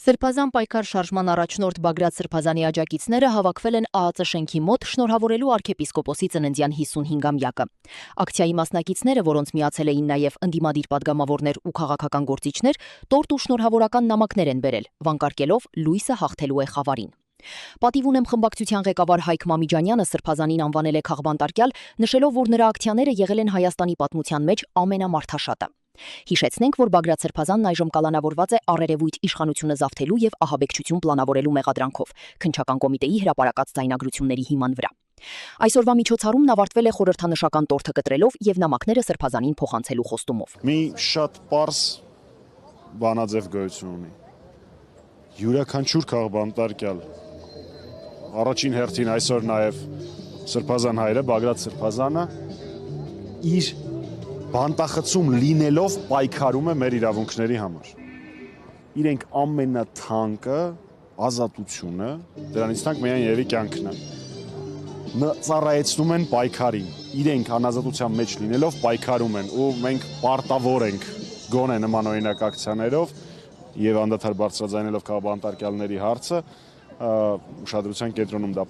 Սրբազան պայքար շարժման առաջնորդ Բագրատ Սրբազանի աջակիցները հավաքվել են ԱԱԾ շենքի մոտ շնորհավորելու arczepiskopos-ի ծննդյան 55-ամյակը։ Ակցիայի մասնակիցները, որոնց միացել էին նաև ընդդիմադիր падգամավորներ ու քաղաքական գործիչներ, տորտ ու շնորհավորական նամակներ են բերել, վանկարկելով «Լույսը հաղթելու է խավարին»։ Պատիվ ունեմ խմբակցության ղեկավար Հայկ Մամիջանյանը Սրբազանին անվանել է քաղբանտարկյալ, նշելով, որ նրա ակցիաները եղել են Հայաստանի պատմության մեջ ամենամարդաշատը։ Հիշեցնենք, որ Բագրատ Սրբազանն այժմ կալանավորված է առերևույթ իշխանությունը զավթելու եւ ահաբեկչություն պլանավորելու մեղադրանքով քննչական կոմիտեի հրապարակած ձայնագրությունների հիման վրա։ Այսօրվա միջոցառումն ավարտվել է խորհրդանշական տորթը կտրելով եւ նամակները Սրբազանին փոխանցելու խոստումով։ Մի շատ պարզ բանաձև գոյություն ունի։ Յուրաքանչյուր քաղբանտարկյալ, առաջին հերթին այսօր նաեւ Սրբազան հայրը Բագրատ Սրբազանը իր բանտախցում լինելով պայքարում է մեր իրավունքների համար։ Իրենք ամենաթանկը ազատությունը, դրանից թանկ միայն երևի կյանքն է։ Ծառայեցնում են պայքարին։ Իրենք անազատության մեջ լինելով պայքարում են ու մենք պարտավոր ենք գոնե նման օրինակ ակցիաներով եւ անդադար բարձրաձայնելով քաղբանտարկյալների հարցը ուշադրության կենտրոնում դա